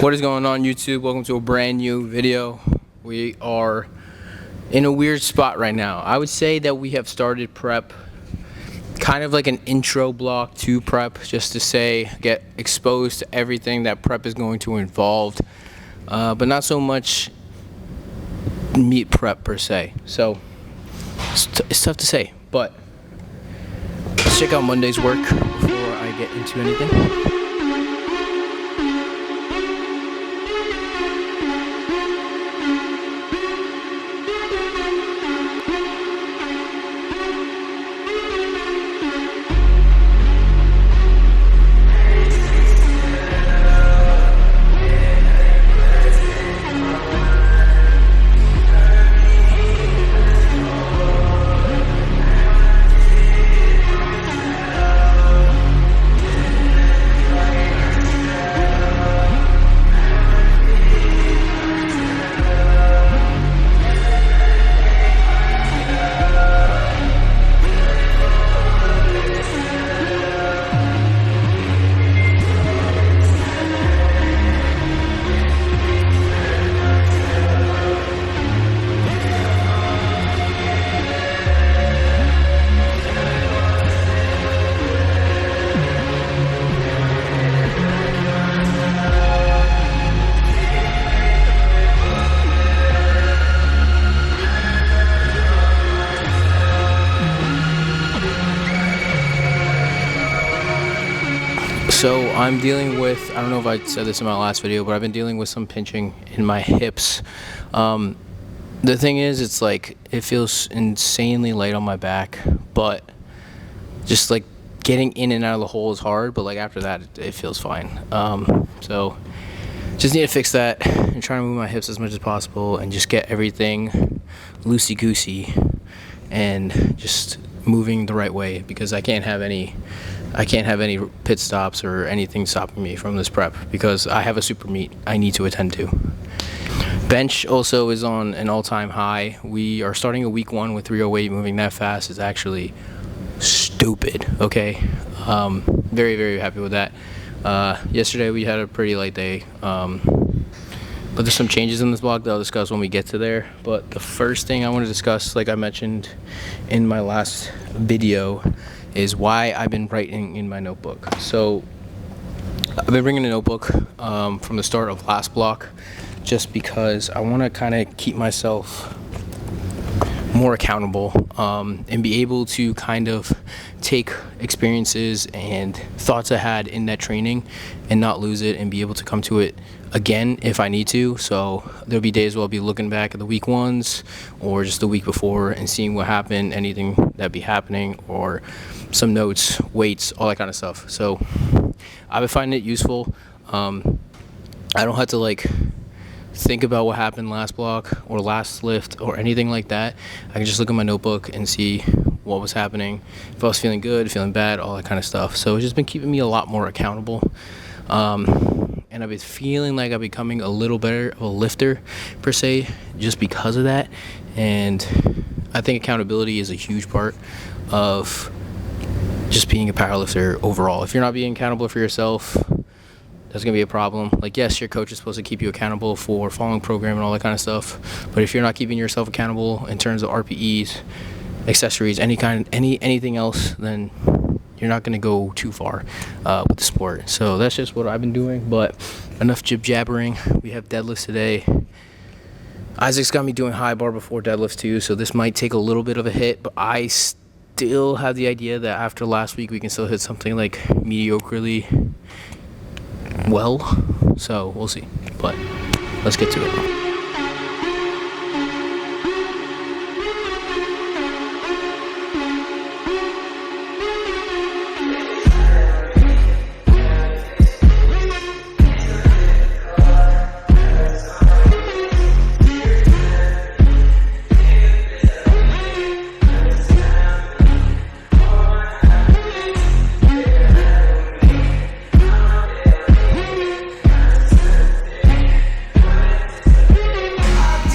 What is going on, YouTube? Welcome to a brand new video. We are in a weird spot right now. I would say that we have started prep, kind of like an intro block to prep, just to say, get exposed to everything that prep is going to involve, but not so much meet prep per se. So it's tough to say, but let's check out Monday's work before I get into anything. So I'm dealing with, I don't know if I said this in my last video, but I've been dealing with some pinching in my hips. The thing is, it's like, it feels insanely light on my back, but just like getting in and out of the hole is hard, but like after that, it feels fine. So just need to fix that and try to move my hips as much as possible and just get everything loosey-goosey and just moving the right way, because I can't have any pit stops or anything stopping me from this prep, because I have a super meet I need to attend to. Bench also is on an all-time high. We are starting a week 1 with 308. Moving that fast is actually stupid. Okay, very, very happy with that. Yesterday we had a pretty light day, but there's some changes in this block that I'll discuss when we get to there. But the first thing I want to discuss, like I mentioned in my last video, is why I've been writing in my notebook. So I've been bringing a notebook from the start of last block, just because I want to kind of keep myself more accountable and be able to kind of take experiences and thoughts I had in that training and not lose it, and be able to come to it again if I need to. So there'll be days where I'll be looking back at the week 1s or just the week before and seeing what happened, anything that be happening, or some notes, weights, all that kind of stuff. So I've been finding it useful. I don't have to like think about what happened last block or last lift or anything like that. I can just look at my notebook and see what was happening, if I was feeling good, feeling bad, all that kind of stuff. So it's just been keeping me a lot more accountable. And I've been feeling like I'm becoming a little better of a lifter per se, just because of that. And I think accountability is a huge part of just being a powerlifter overall. If you're not being accountable for yourself, that's gonna be a problem. Like, yes, your coach is supposed to keep you accountable for following program and all that kind of stuff, but if you're not keeping yourself accountable in terms of RPEs, accessories, anything else, then you're not gonna go too far with the sport. So that's just what I've been doing. But enough jabbering. We have deadlifts today. Isaac's got me doing high bar before deadlifts too, so this might take a little bit of a hit, but I still have the idea that after last week we can still hit something like mediocrely well. So we'll see, but let's get to it.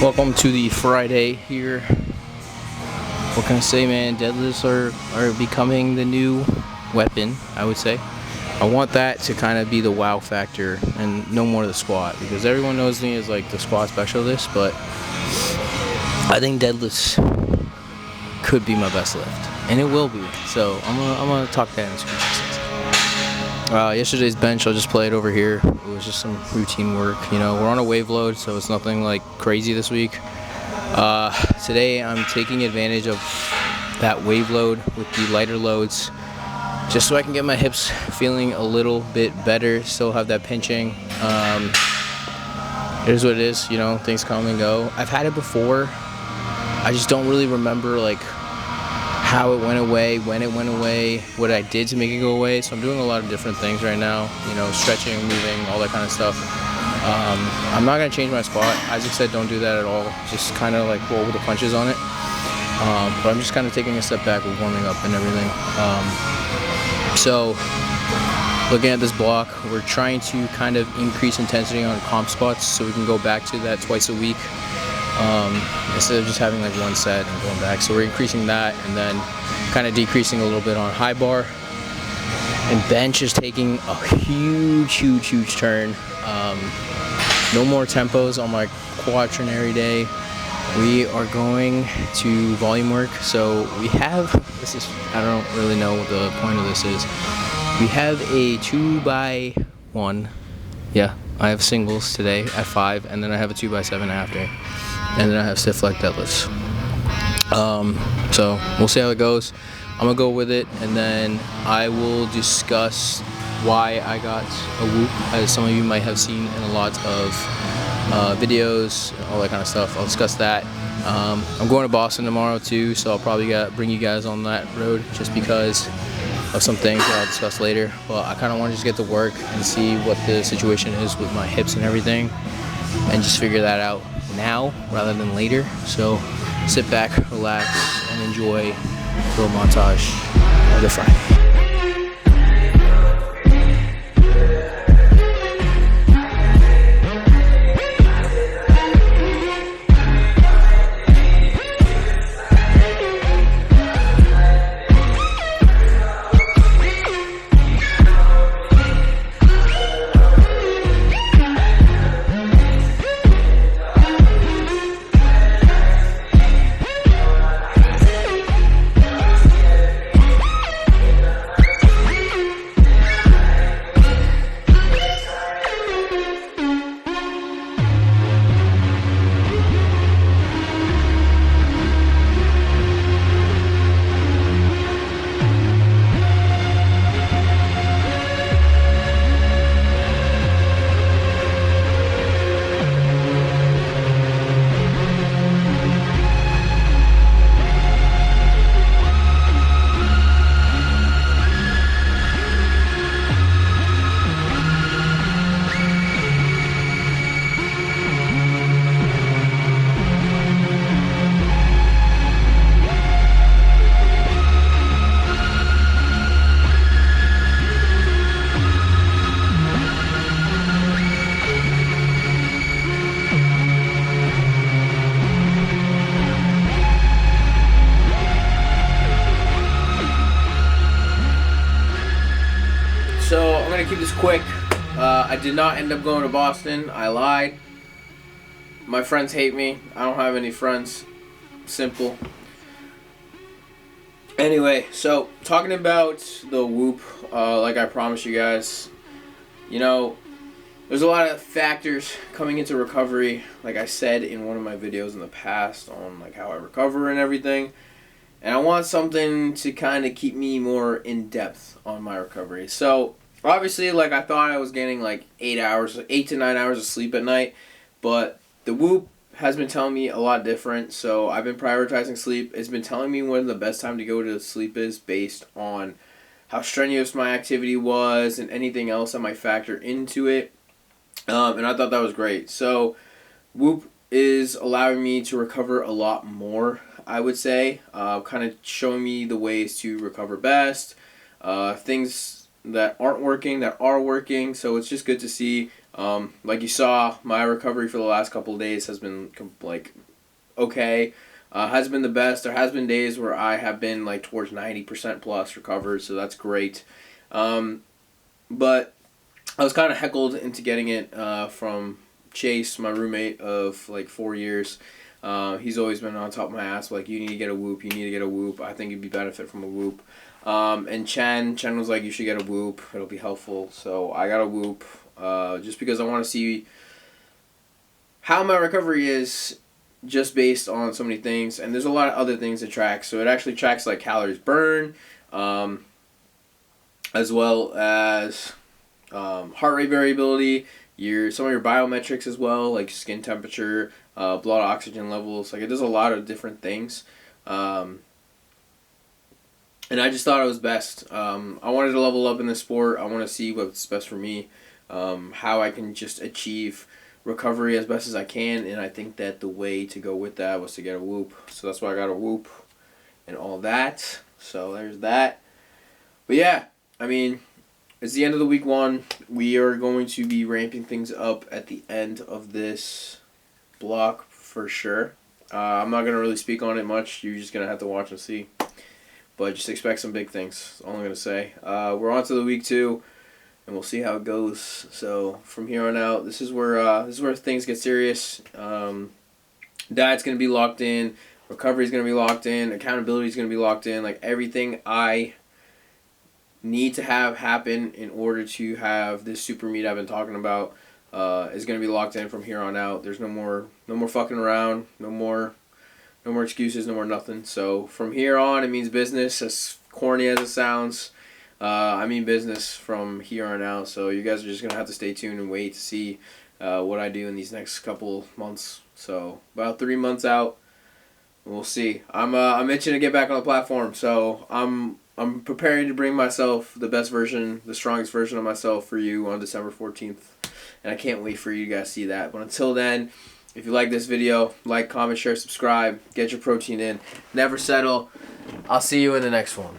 Welcome to the Friday here. What can I say, man? Deadlifts are becoming the new weapon, I would say. I want that to kind of be the wow factor and no more the squat, because everyone knows me as like the squat specialist, but I think deadlifts could be my best lift, and it will be. So I'm gonna talk that into existence. Yesterday's bench, I'll just play it over here. It was just some routine work. You know, we're on a wave load, so it's nothing like crazy this week. Today I'm taking advantage of that wave load with the lighter loads, just so I can get my hips feeling a little bit better, still have that pinching. It is what it is, you know, things come and go. I've had it before. I just don't really remember like how it went away, when it went away, what I did to make it go away. So I'm doing a lot of different things right now, you know, stretching, moving, all that kind of stuff. I'm not gonna change my squat. Isaac said don't do that at all. Just kind of like roll with the punches on it. But I'm just kind of taking a step back with warming up and everything. So looking at this block, we're trying to kind of increase intensity on comp squats so we can go back to that twice a week. Instead of just having like one set and going back. So we're increasing that and then kind of decreasing a little bit on high bar. And bench is taking a huge turn. No more tempos on my quaternary day. We are going to volume work. So we have, I don't really know what the point of this is. We have a 2x1. Yeah, I have singles today at 5, and then I have a 2x7 after. And then I have stiff leg deadlifts. So we'll see how it goes. I'm gonna go with it, and then I will discuss why I got a whoop, as some of you might have seen in a lot of videos, all that kind of stuff. I'll discuss that. I'm going to Boston tomorrow too, so I'll probably bring you guys on that road just because of some things that I'll discuss later. But I kind of want to just get to work and see what the situation is with my hips and everything, and just figure that out now rather than later. So sit back, relax, and enjoy a little montage of the Friday. So I'm gonna keep this quick. I did not end up going to Boston. I lied. My friends hate me. I don't have any friends. Simple. Anyway, so talking about the whoop, like I promised you guys, you know, there's a lot of factors coming into recovery, like I said in one of my videos in the past on like how I recover and everything. And I want something to kind of keep me more in depth on my recovery. So obviously, like I thought I was getting like 8 to 9 hours of sleep at night, but the whoop has been telling me a lot different. So I've been prioritizing sleep. It's been telling me when the best time to go to sleep is based on how strenuous my activity was and anything else that might factor into it. And I thought that was great. So whoop is allowing me to recover a lot more, I would say, kind of showing me the ways to recover best, things that aren't working, that are working. So it's just good to see. Like you saw, my recovery for the last couple of days has been like okay. Has been the best. There has been days where I have been like towards 90% plus recovered, so that's great. But I was kind of heckled into getting it from Chase, my roommate of like 4 years. He's always been on top of my ass, like, you need to get a Whoop, you need to get a Whoop. I think you'd be benefit from a Whoop. And Chen was like, you should get a Whoop, it'll be helpful. So I got a Whoop just because I want to see how my recovery is, just based on so many things. And there's a lot of other things it tracks. So it actually tracks like calories burned, as well as heart rate variability, some of your biometrics as well, like skin temperature, blood oxygen levels. Like, it does a lot of different things. And I just thought it was best. I wanted to level up in this sport. I want to see what's best for me, how I can just achieve recovery as best as I can, and I think that the way to go with that was to get a Whoop. So that's why I got a Whoop and all that. So there's that. But yeah, I mean, it's the end of the week 1. We are going to be ramping things up at the end of this block for sure. I'm not going to really speak on it much. You're just going to have to watch and see. But just expect some big things. That's all I'm going to say. We're on to the week 2, and we'll see how it goes. So from here on out, this is where things get serious. Diet's going to be locked in. Recovery is going to be locked in. Accountability is going to be locked in. Like, everything I need to have happen in order to have this super meet I've been talking about is going to be locked in from here on out. There's no more fucking around, no more excuses, no more nothing. So from here on, it means business. As corny as it sounds, I mean business from here on out. So you guys are just going to have to stay tuned and wait to see what I do in these next couple months. So about 3 months out, we'll see. I'm itching to get back on the platform, so I'm preparing to bring myself the best version, the strongest version of myself for you on December 14th. And I can't wait for you guys to see that. But until then, if you like this video, like, comment, share, subscribe, get your protein in. Never settle. I'll see you in the next one.